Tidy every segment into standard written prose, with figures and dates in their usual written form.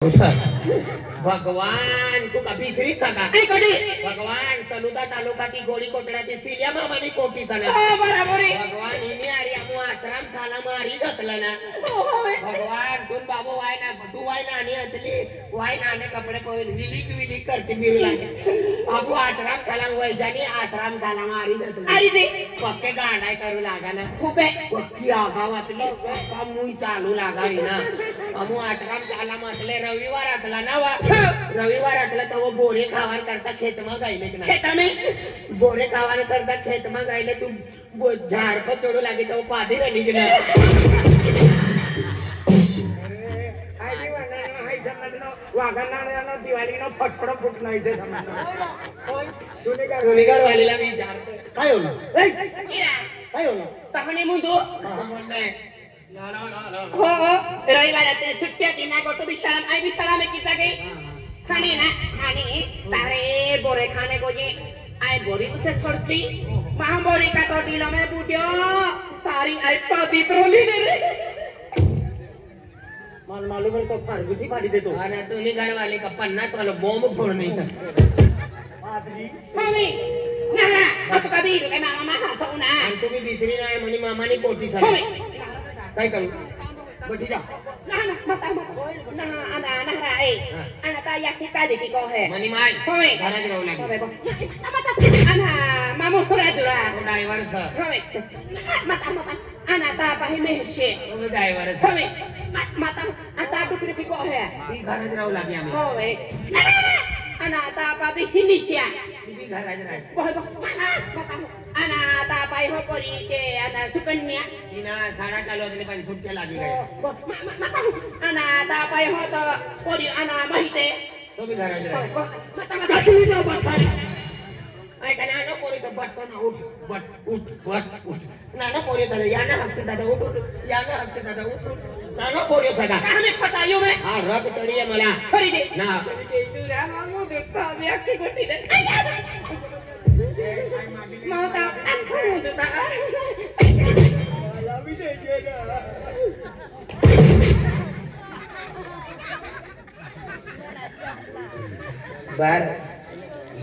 भगवान तू कभी श्री सका भगवान तनुदा तालुकाती गोळी कोटड्याची सिलिया मामानी कोटी सना भगवान हिने आरी आमो आश्रम झाला मारी घातला ना भगवान तू बाबू वाय ना तू वाय ना आणि असली वाय ना आणि कपडे कोण विलिक विलिक करते बिरू लागे बाबू आश्रम झाला वय जानी आश्रम झाला मारी घातला अरे ते पक्के गांडाय करू लागा ना खूप आहे पक्की आगावातली काम मुई चालू लागा ना आमो आश्रम झाला म्हटले रविवारातला ना रविवारातला तो बोरे खावान करता खेत में गायले खेत में बोरे खावान करता खेत में गायले तू झाड़ पर चढ़ू लागे तो पादी रनी के दिवाळीनो फटफट फुटनायचे गुनेगार वालीला विचारतो काय होलं काय होलं तहने मुंदो हो रविवारात सुट्ट्या दिना गोटो बिशाळा आई बिशाळा में की जागे खाने ना खाने तारे बोरे खाने को ये आई बोरी उसे छोड़ती मां बोरी का टोटीलो में बूढ़ियो तारी आई पादी ट्रोली ने रे माल मालूम है तो फारगुटी फाड़ी दे तो अरे तूने घर वाले का 50 वाला बॉम्ब फोड़ नहीं सकता पादरी मम्मी ना अब कभी रे मामा हसो ना आणि तुम्ही बिसरी नाही म्हणे मामानी कोटी झाली काय करू बठी जा ना मता ना ana na rai ana ta yak ka de ki ko he mani mai hoy घरात राहू लागली ana mamu kura dura driver sir होय मता ana ta pahi mehshe driver होय मता आता दुसरी की को हे ती घरात राहू लागली आम्ही होय ana ta pa bi hinisia ती घरात राहते होय ana ta pai ho pori te ana sukanya ina sara चालू असले पण सुट्ट्या लागी गए ana ta pai ho to pori ana mahite तो भी घरात राहते ay kana no pori to bat na ut na no pori to ya na hakse दादा उठ या ना hakse दादा उठ ना no pori सदा आम्ही पतायो में हां रग चढीए मला खरी दे ना तुरा मामू देता मी अक्की गोटी दे माता aku देता मला भी दे ना बर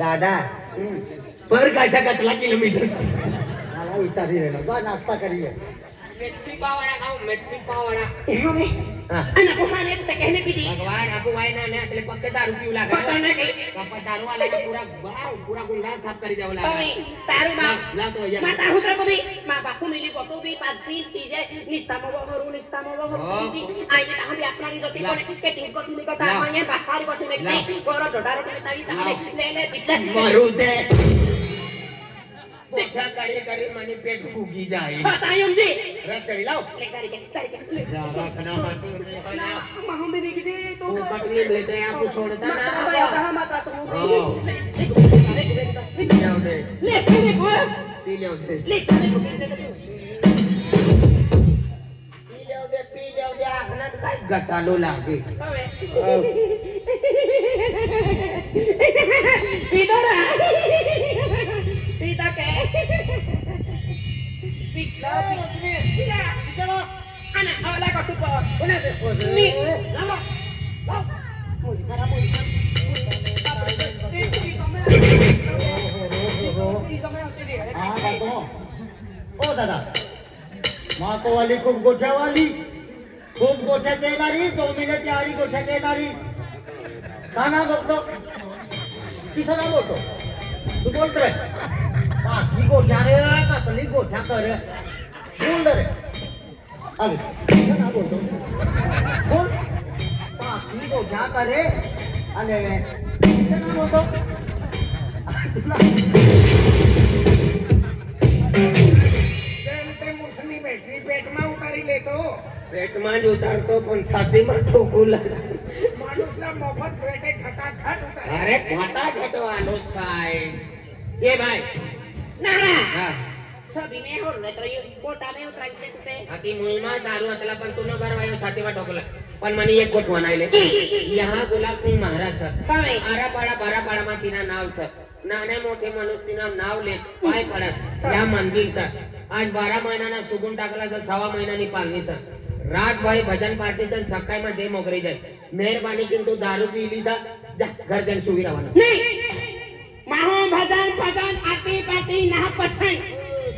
दादा पर कैसा कटला किलोमीटर मला विचारी रे ना नाश्ता करिए मेथी पावड़ा खाओ मेथी पावड़ा हमें ana को खाने तो कहने की दी भगवान आपको वाई ना ने अतले पक्के दारू पीऊ लागा पता नहीं पापा दारू वाला का पूरा गुंडा साफ करी जाओ लागा दारू ला तो या माता हुतर को भी मां बापू मिली फोटो भी 5 दिन तीजे निस्तामो बहरू आई ता हम अपना री जोती कोने के टिंग कोठी में कटा माने बाहर कोठी में कोरो डोडारो के ताई ता ले बिटले मरू दे देखा करे माने पेट फूकी जाए बताइयो जी रख चली लाओ ले गाड़ी के रखना हाथ मां मेरी की दे तो कटली लेते हैं आपको छोड़ता ना कहां माता तुम ले पी ले दे आखना काय गचालो लागे पीदरा पीता के पीला चलो ana awala ka tupa una ni lama muy para muy ओ दादा माकोवाली खूप गोठ्यावाली खूप गोठ्या देणारी 2 महिन्याची आरी गोठ्या देणारी काना बघतो किसा ना बोलतो तू बोलतोय बाकी गोठ्या रे कसली गोठ्या कर बोल रे अरे किसा ना बोलतो बोल बाकी गोठ्या करे आणि किसा ना बोलतो पेट में उतारी लेतो पेट में उतारतो पण छाती में ठोकू लागला माणूसला मोफत पेटे खटाखट उतार अरे खटाखट वालो साहेब ये भाई ना हां सभी में हो रे तो कोटा में उतरायचे तुझे अति मुलमा दारू असला पण तू न गरवायो छाती में ठोकला पण मनी एक गोट वनाइले यहां गुलाब सिंह महाराज सर आरा पाड़ा में तीना नाव सर नाने मोठे मनुष्य नाव ले पाय पडत या मंदिर सर आज 12 महीना सुगुन टाकला सर 6 महिन्यानी पालनी सर रात भाई भजन पार्टी सकाळी मध्ये मोगरी जाय मेहरबानी की तू दारू पी ली जा घर जाऊन सुवी रवाना नहीं माहो भजन भजन आरती पार्टी ना पसंद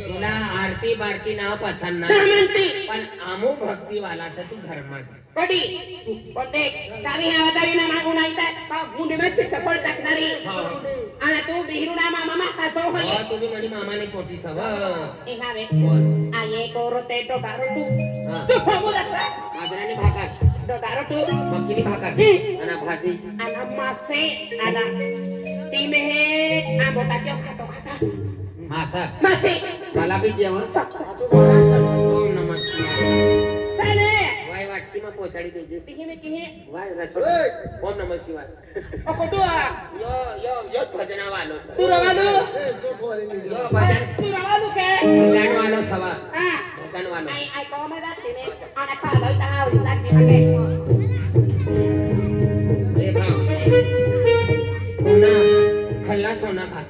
तुला आरती बारती नाव पसंद ना ना म्हणती पण आमू भक्ती वाला तू धर्मात कधी तू बोलते गावी ह्या दावी ना मागून आयता गुंडी मध्ये सपोर्ट टाकणारी आणि तू बिहरू ना मामा हसो होय तुम्ही म्हणे मामाने पोटी सव इहावे आये कोरो ते तो दारू तू फगू लागला आदराने भाकर तो दारू तू मक्कीनी भाकर आणि भाजी आणि मासे आणि ती मेहे आंबोटा केव खातो खाता मासा मासे मला बी जेवण ओम नमः शिवाय चले वाय वाटती मग पोचाडी त्याची तिही में किही वाय रचोड ओम नमः शिवाय ओ कोटू यो यो यो भजना वालो तू रवालू यो भजन तू रवालू के भजन वालो सवा हां भजन वालो आई को में जाते ने आणि खालो ताव लागते मागे ए भाव पुन्हा खल्ला सोना खा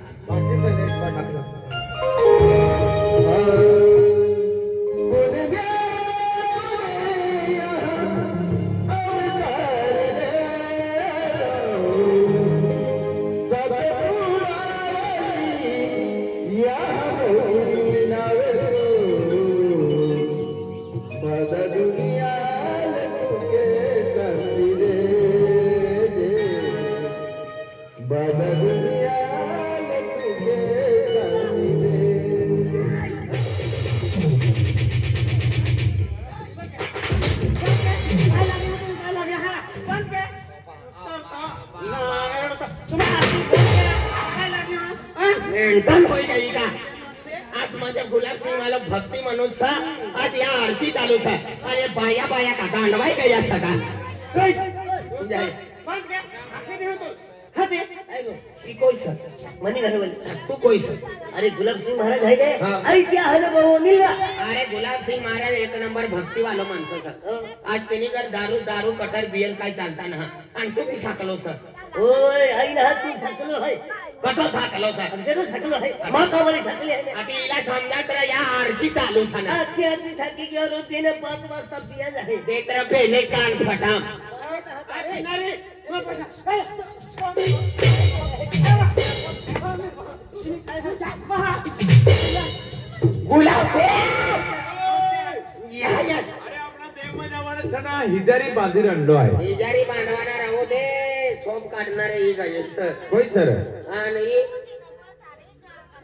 आज माझ्या गुलाब सिंग मला भक्ती म्हणून सा आज या आरती चालू था आणि बाया बाया का दांडवाय का या सदा ती कोई सर मनी घर वाली तू कोई सर अरे गुलाब सिंह महाराज है के हाँ। अरे क्या है ना वो मिल अरे गुलाब सिंह महाराज एक नंबर भक्ती वालो माणसं सर आज त्यांनी जर दारू दारू कटर बियर काय चालता ना आणि तू बी साकलो सर ओय आई ना तू थकलो है कटो साकलो सर ते तो थकलो है माता वाली थकली है आता हिला समजा तर या आरती चालू था ना आती आती थकी की और उसने 5 वाजता पिया जाए ते तर बेने कान फटाम गुलाब या या हिजारी बांधीर आणलो आहे हिजारी बांधवाना राहू दे सोप काढणार ही गाय सर होय सर आणि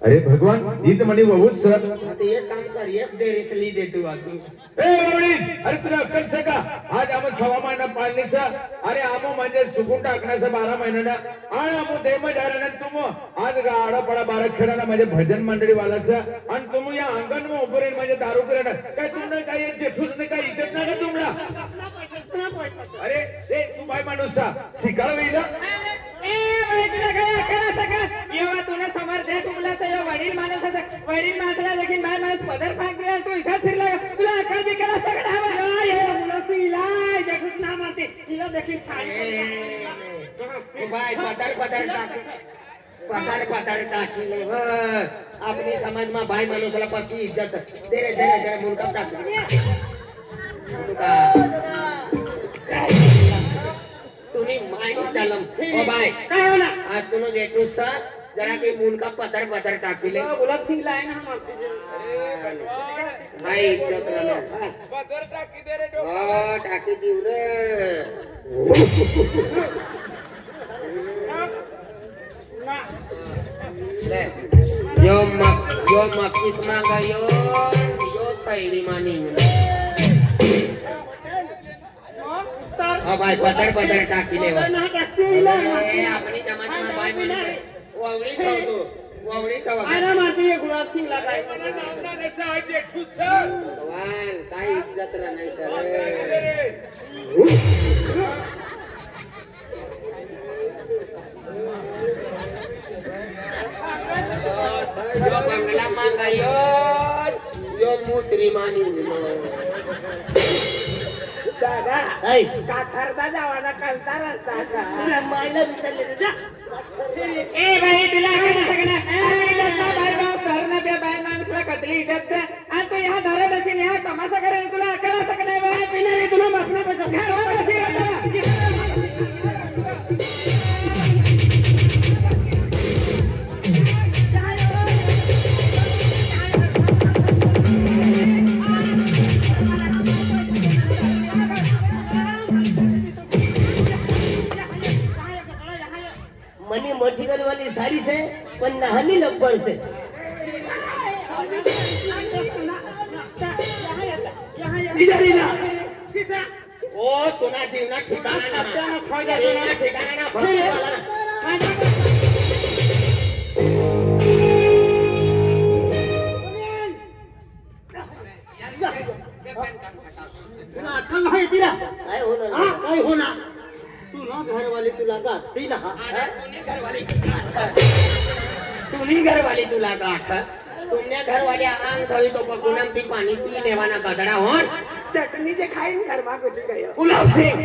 अरे भगवान हीच म्हणे वहूच सर आता एक काम कर एक डेरेसली देतो तू ए बावडी अरे तुला अक्कल છે का आज आम 6 महिना पाळणीचा अरे आम म्हणजे सुकून टाकण्याचा 12 महिन्याना आणि आम देम जाराने तुम आज गाडा पडा 12 खेळाना म्हणजे भजन मंडळी वालाचा आणि तुम या अंगण में उभे म्हणजे दारू करणं काय तुमने काय जेठूस ने काय इज्जत नाही का तुम्हाला अरे ए तू बाय माणूस सा शिकाळ वेईला ए वैद्य काय करा सगळं येवा तुला समोर दे तुला तर वडील माणसाला देखील बाय माणूस पदर फाक दिला तू इथं फिरला तुला अकल बी केला सगळं हवा ये मुलसीला देखून नाम असते तिला देखील ओ बाय पतार पतार टाक पतार पतार टाकले व आपली समाज में भाई माणूसला पक्की इज्जत तेरे जरा जरा मुंडका टाक तुनी माइंड चालम ओ बाय काय होना आज तुनो जेठू सा जरा के मुंडका पतार पतार टाकले गुलाब सिंह लाइन हम भाई इज्जत वाला पदर टाकी दे रे ओ टाकी दिउ रे ले यो मक्कीस मांगा यो सैडी मानी भाई पदर पदर टाकी ले अपनी जमात में भाई मैंने वावड़ी छवतो वावड़ी छवा आना मारती है गुलाब सिंह ला काय भगवान काय इज्जत रा नाही सर यो बंगला मांगा यो मुत्री मानी दादा का ठरता जावाना कंटाळ असता तुला मायला विचारले जा ए भाई तुला काय सगळं ए भाई बाप करना बे भाई माणूसला कतली इज्जत आणि तू ह्या धरत असेल ह्या तमाशा करेल तुला कळत नाही भाई पिणे तुला मसना बसव घर वर मनी मोठी घरवाली साड़ी से पण नहानी लब्बर से इधर ना ओ तुना जीवना ठिकाणा ना ठिकाणा ना तुला अक्कल नाही तिला काय होणार तुला घरवाली तुला गाठती ना तुम्ही घरवाली तुला गाठ तुमने घरवाली आंग धवी तो पकुनम ती पाणी पी लेवाना गदडा होन चटणी जे खाईन घरमा कुठे काय गुलाब सिंह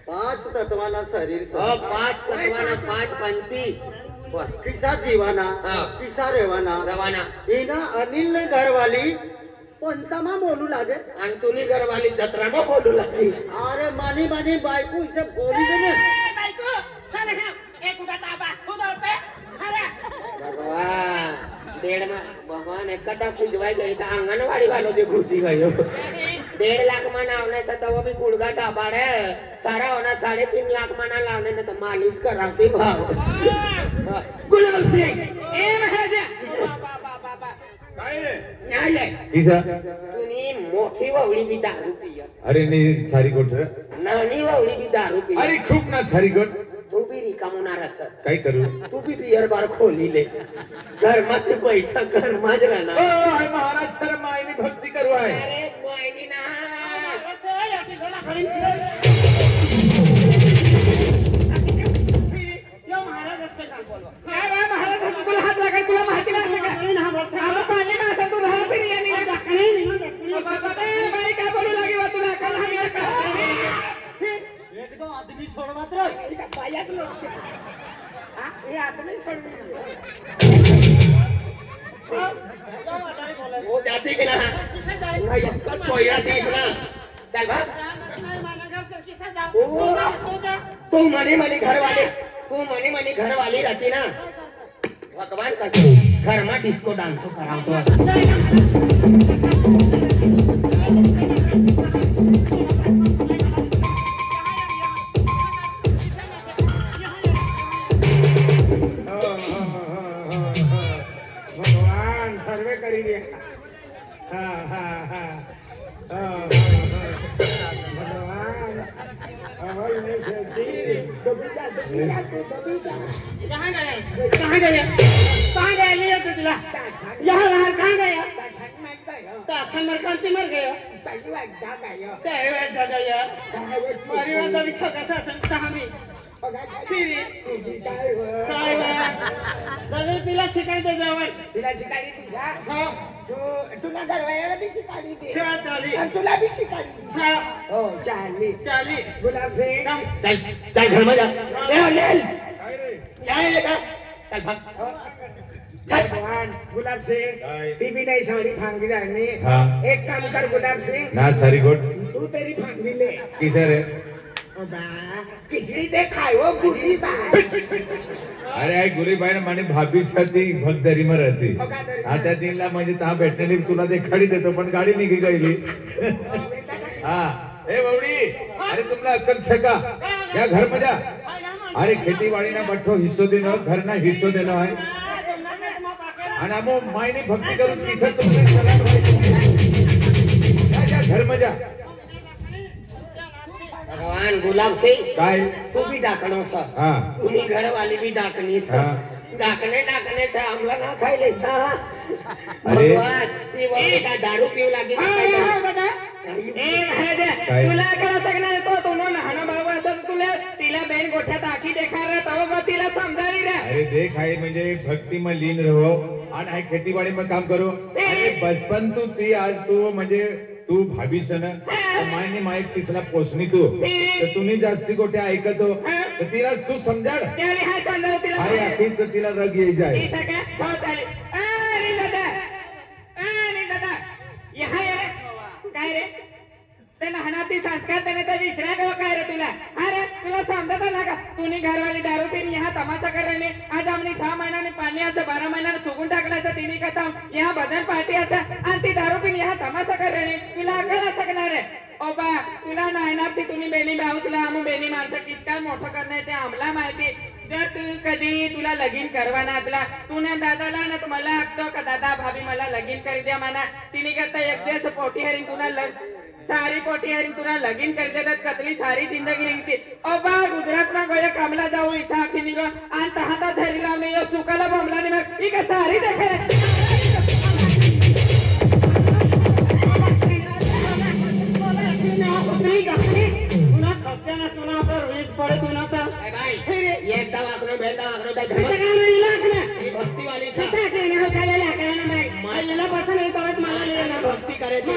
पाच तत्वाना शरीर पाच तत्वाना पाच पंची किसा जीवाना किसा रवाना हिना अनिल ने घरवाली पंचमा बोलू लागे आणि तुम्ही घरवाली जत्रा बोलू लागली अरे मानी बायको इसे बोली दे भगवान भगवान एखादा खुजवाय गई तर अंगणवाडी वालों जे घुसी गयो 1.5 लाख मना आवने तर तव भी गुडगा दाबाड़े सारा होना 3.5 लाख मना लावने ने तो मालिश करावती भाव गुलाब सिंह ए महाराजा काय रे न्याय इसा तुम्ही मोठी ववळी बी दारू पिय अरे नाही सारी गोठ नानी ववळी बी दारू पिय अरे खूप ना सारी गोठ तू भी रिकामणार असं काय करू तू भी बियर बार खोली ले घरमाचे पैसा घरमाच राहणार ओ महाराज सर मायनी भक्ती करू आहे अरे मोहिनी ना महाराज तुला हात लागाय तुला माहिती नाही पाणी ना तू दहा बिर्याणी बाई काय बोलू लागे बा तुला अक्कल नाही का एकदम आदमी सोड मात्र बायाच लोक हे आदमी सोड वो जाते के ना यक्कल कोयरा देख ना चल भाग तू मनी घर वाली रहती ना भगवान कसे घर में डिस्को डांस करावतो भगवान सर्वे करी दे कहाँ गया तुला यहाँ कहाँ गया मर गया तिला शिकायचं जावं तिला शिकायची तुला घरवायला बी शिकायची तुला बी शिकायची हो चाली गुलाब सिंह चल घर में जा चल भाग भगवान गुलाब सिंह ती भी नहीं सारी फांगी जानी एक काम कर गुलाब सिंह ना सारी गोठ तू तेरी फांगी ले किसर है खिचड़ी दे खाओ गुड़ी अरे आई गुलीबाई ने माने भाभी साठी भगदरी में रहती आता 3 लाख म्हणजे ता भेटलेली तुला ते खडी देतो पण गाडी निघी गेली हाँ ए बवड़ी अरे तुमला अक्कल है का क्या घर में जा अरे खेती बाड़ी ना बठो हिस्सो देनो घर ना हिस्सो देनो है आणि आमो मायनी भक्ती करून किसर तुमने घर में जा भगवान गुलाब सिंह काय तू भी डाकनो सा हाँ तुम्ही घर वाली भी डाकनी सा डाकने से हमला ना खाइले सा भगवान ती वही का दारू पीऊ लागी तुला करा सगळं तो तुम्हाला लहान भाऊ आता तुला तिला बेन गोठ्यात आखी देखा रे तव तिला समजावी रे अरे देख आहे म्हणजे भक्ती में लीन रहो आणि आहे खेतीबाड़ी में काम करो अरे बचपन तू म्हणजे तू भाभी सन मायने माय तिसला पोचणी तू तर तुम्ही जास्ती गोट्या ऐकतो तर तिला तू समजाड अरे आखी तर तिला रग येई जाय काय रे ते लहानाती संस्कार त्याने तर विसरा गो काय रे तुला अरे तुला समजत ना का तुम्ही घरवाली दारू पिणी यहाँ तमाशा कर रहे आज आमने 6 महीना पानी आता 12 महीना चुकून टाकला तिने कथा यहाँ भजन पार्टी आता आणि ती दारू पिणी यहाँ तमाशा कर रहे तुला अक्कल असं करणार आहे बा तुला नाही ना ती तुम्ही बेनी भाऊसला आम्ही बेनी माणसं किस काय मोठं करणं ते आम्हाला माहिती. जर तू कधी तुला लगीन करवा ना तुला तू ना दादाला ना तुम्हाला लागतो का दादा भाभी मला लगीन कर द्या म्हणा. तिने करता एक दिवस पोटी हरिंग तुला सारी पोटी हरिंग तुला लगीन कर देतात कतली सारी जिंदगी निघते. ओ बा गुजरात मा गोया कामला जाऊ इथं आखी निघो आणि तहाता धरीला मी सुकाला बोंबला नि मग ही का सारी देखे एकदा वागणं भेटता वागणं भक्ती वाली भक्ती करायची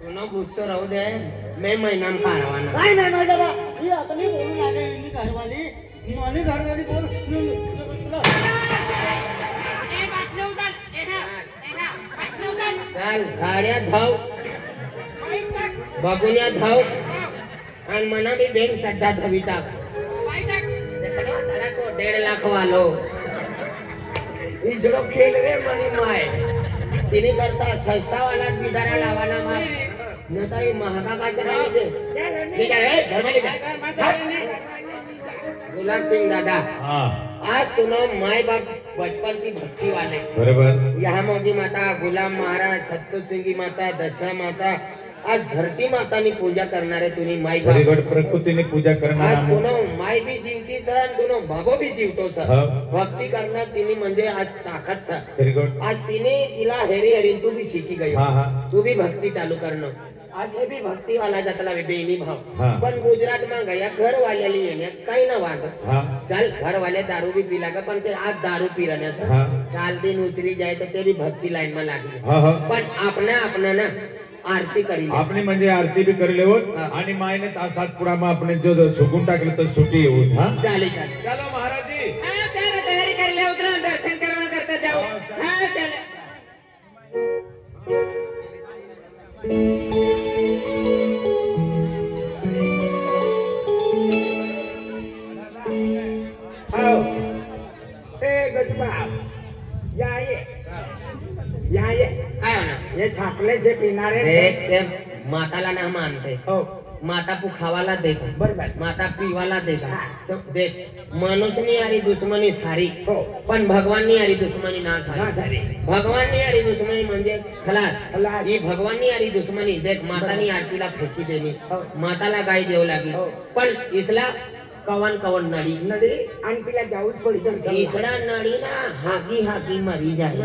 तुला गुस्सो राहू दे मैं महिना कारवाना चाल गाड्या धाव बघूया धाव आणि मना बी बेन चड्डा धवी टाक 1.5 लाख वालो इसरो खेल रे मनी माय तिने करता संस्था वाला बिदारा लावाना माय नताई महागा का करायचे ठीक आहे गुलाब सिंह दादा आज तुम माय बाप बचपन की भक्ति वाले बरोबर. यहाँ मोदी माता गुलाम महाराज छत्तू सिंगी माता दशा माता आज धरती माता नी पूजा करणारे तुम्ही माय बाप प्रकृतीने पूजा करणार आज तुनो माय भी जीवती सर तुनो बाबो भी जीवतो सर भक्ती करणार तिने म्हणजे आज ताकद सर. आज तिने तिला हेरी हरी तू भी शिकी गई तू भी भक्ती चालू करणं. आज हे भी भक्ती वाला जातला बेनी भाव पण गुजरात में गया घर वाल्याला येण्यात काही ना वाटत. चल घर वाले दारू भी पिला का पण ते आज दारू पी रहे सर काल दिन उतरी जाए तो ते भी भक्ती लाइन में लागली पण आपना ना आरती करी आपने म्हणजे आरती भी कर लेवत आणि मायने तासात पुढा मग आपण जो सुकून टाकलं तर सुटी येऊन. हा चालेल चलो महाराज जी तयारी कर ले उतरा दर्शन करवा करता जाओ. हा चल काय होणार ये छापले से किनारे ते माताला ना मानते माता को खावाला देखो बरोबर माता पीवाला देखा देख मनुष्यनी यारी दुश्मनी सारी पण भगवाननी यारी दुश्मनी ना सारी. भगवाननी यारी दुश्मनी म्हणजे खलास ही भगवाननी यारी दुश्मनी देख मातानी आरतीला फेकी देणी माताला गाय देऊ लागी पण इसला कवन कवन नडी आणि तिला जाऊच पडतो इसला नडी ना हागी मरी जाए.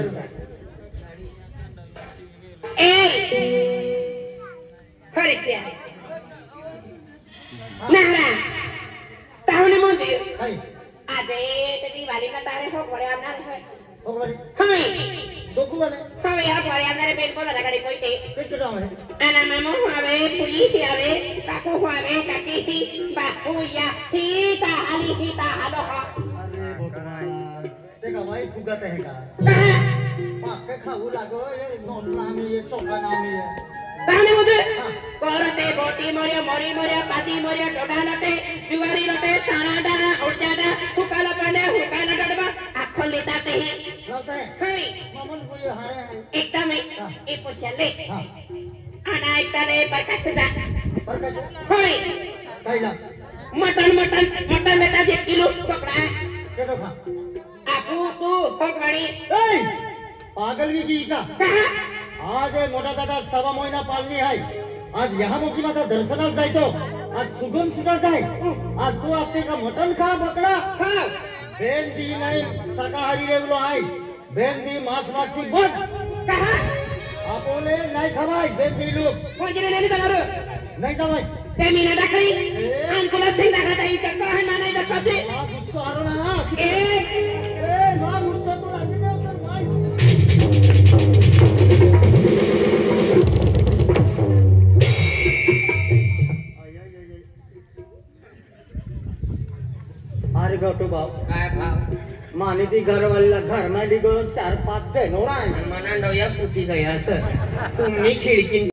खाऊ लागो नामी चोखा नामी ताने मुझे कोरते बोटी मोरिया मोरी मोरिया पाती मोरिया डोडा लटे जुवारी लटे साना दाना उड़जाना हुकाला पने हुकाला डडबा आखों लेता ते हैं लाते हैं हमें मामन को ये हारे हैं एकदम एक पोषले आना इतने परकाशदा हमें काइला मटन लेता 1 किलो पकड़ा केडो खा आपू तू भगवानी ए पागल की का आज मोठा दादा 6 महिना पालनी आहे. आज यहाँ मोठी माता दर्शनात जायतो आज सुगम सुद्धा जाय. आज तू आपले का मटन खा पकडा बेन दी नाही शाकाहारी रेवलो आहे बेन दी मांस मासी बंद आपले नाही खवाय बेन दी लोक नाही जाणार नाही खवाय ते मी ना टाकली आणि तुला शेंग टाकत आहे तर काय नाही दाखवत ते गुस्सा आरो ना ना गुस्सा तू लागली अरे गटू भाऊ काय भाव माने ती घरवालीला घरमध्ये गळून 4-5 जण मना नवया पुती गया सर तुम्ही खिडकी